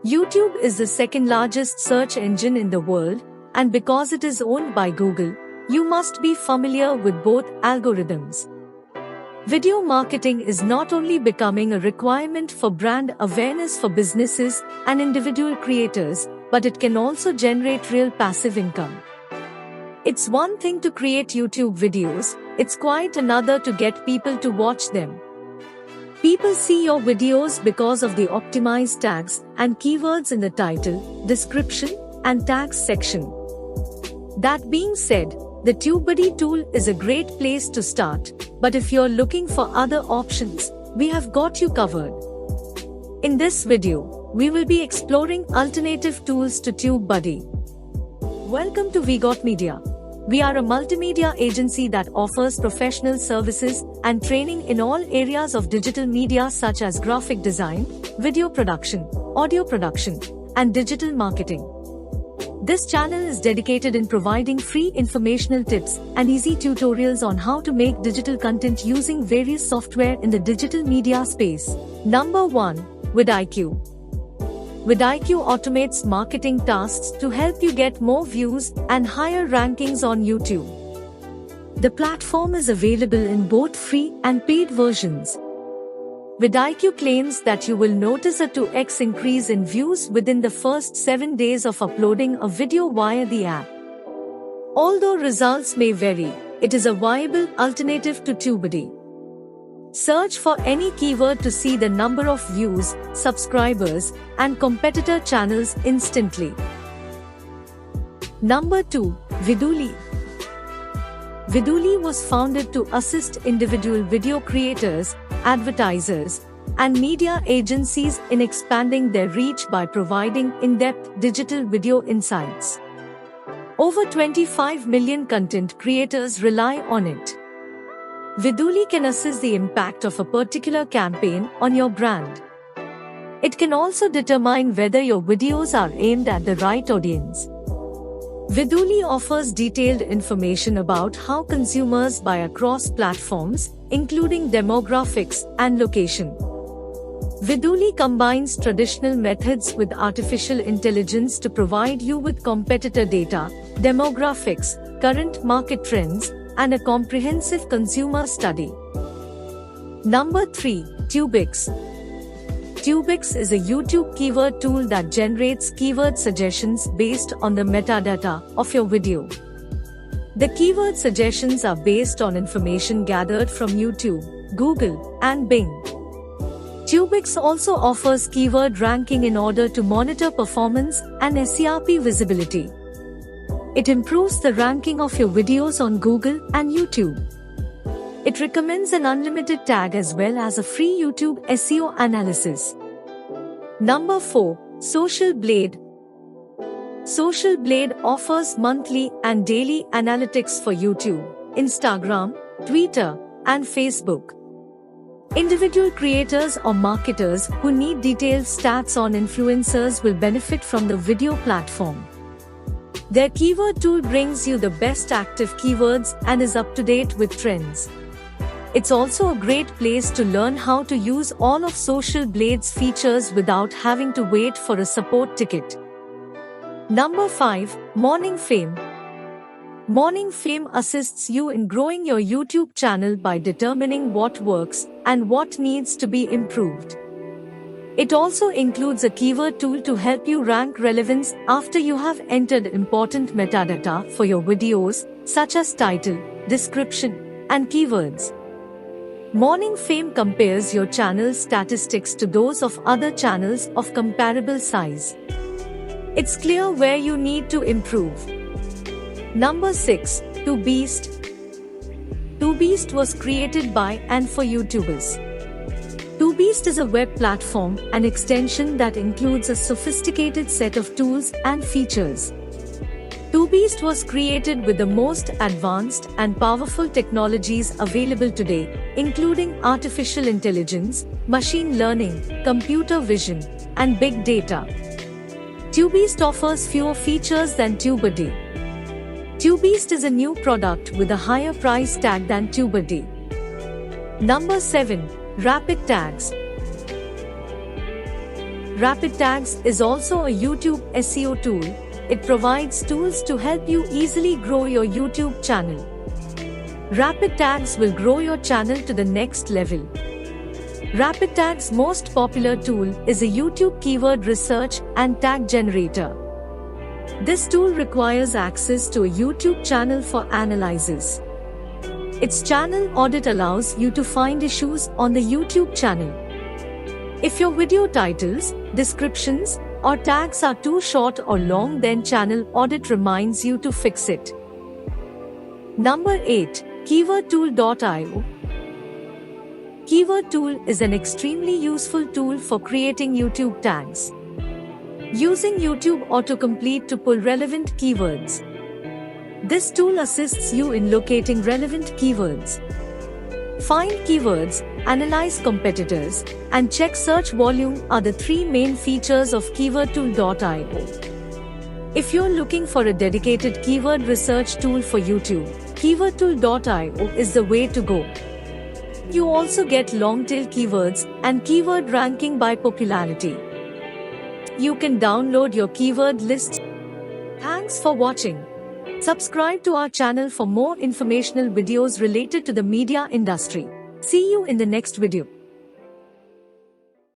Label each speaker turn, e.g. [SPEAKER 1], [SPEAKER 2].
[SPEAKER 1] YouTube is the second largest search engine in the world, and because it is owned by Google, you must be familiar with both algorithms. Video marketing is not only becoming a requirement for brand awareness for businesses and individual creators, but it can also generate real passive income. It's one thing to create YouTube videos, it's quite another to get people to watch them. People see your videos because of the optimized tags and keywords in the title, description, and tags section. That being said, the TubeBuddy tool is a great place to start, but if you're looking for other options, we have got you covered. In this video, we will be exploring alternative tools to TubeBuddy. Welcome to WeGotMedia. We are a multimedia agency that offers professional services and training in all areas of digital media such as graphic design, video production, audio production, and digital marketing. This channel is dedicated in providing free informational tips and easy tutorials on how to make digital content using various software in the digital media space. Number 1. Vidooly. Vidooly automates marketing tasks to help you get more views and higher rankings on YouTube. The platform is available in both free and paid versions. Vidooly claims that you will notice a 2x increase in views within the first 7 days of uploading a video via the app. Although results may vary, it is a viable alternative to TubeBuddy. Search for any keyword to see the number of views, subscribers, and competitor channels instantly. Number 2. Vidooly. Vidooly was founded to assist individual video creators, advertisers, and media agencies in expanding their reach by providing in-depth digital video insights. Over 25 million content creators rely on it. Vidooly can assess the impact of a particular campaign on your brand. It can also determine whether your videos are aimed at the right audience. Vidooly offers detailed information about how consumers buy across platforms, including demographics and location. Vidooly combines traditional methods with artificial intelligence to provide you with competitor data, demographics, current market trends, and a comprehensive consumer study. Number 3. Tubics. Tubics is a YouTube keyword tool that generates keyword suggestions based on the metadata of your video. The keyword suggestions are based on information gathered from YouTube, Google, and Bing. Tubics also offers keyword ranking in order to monitor performance and SERP visibility. It improves the ranking of your videos on Google and YouTube. It recommends an unlimited tag as well as a free YouTube SEO analysis. Number 4. Social Blade. Social Blade offers monthly and daily analytics for YouTube, Instagram, Twitter, and Facebook. Individual creators or marketers who need detailed stats on influencers will benefit from the video platform. Their keyword tool brings you the best active keywords and is up to date with trends. It's also a great place to learn how to use all of Social Blade's features without having to wait for a support ticket. Number 5. Morning Fame. Morning Fame assists you in growing your YouTube channel by determining what works and what needs to be improved. It also includes a keyword tool to help you rank relevance after you have entered important metadata for your videos, such as title, description, and keywords. Morning Fame compares your channel's statistics to those of other channels of comparable size. It's clear where you need to improve. Number 6. TuBeast. TuBeast was created by and for YouTubers. TuBeast is a web platform and extension that includes a sophisticated set of tools and features. TuBeast was created with the most advanced and powerful technologies available today, including artificial intelligence, machine learning, computer vision, and big data. TuBeast offers fewer features than TubeBuddy. TuBeast is a new product with a higher price tag than TubeBuddy. Number 7. Rapidtags. Rapidtags is also a YouTube SEO tool. It provides tools to help you easily grow your YouTube channel. Rapidtags will grow your channel to the next level. Rapidtags' most popular tool is a YouTube keyword research and tag generator. This tool requires access to a YouTube channel for analysis. Its channel audit allows you to find issues on the YouTube channel. If your video titles, descriptions, or tags are too short or long, then channel audit reminds you to fix it. Number 8. KeywordTool.io. Keyword Tool is an extremely useful tool for creating YouTube tags. Using YouTube autocomplete to pull relevant keywords. This tool assists you in locating relevant keywords. Find keywords, analyze competitors, and check search volume are the three main features of KeywordTool.io. If you're looking for a dedicated keyword research tool for YouTube, KeywordTool.io is the way to go. You also get long-tail keywords and keyword ranking by popularity. You can download your keyword list. Thanks for watching. Subscribe to our channel for more informational videos related to the media industry. See you in the next video.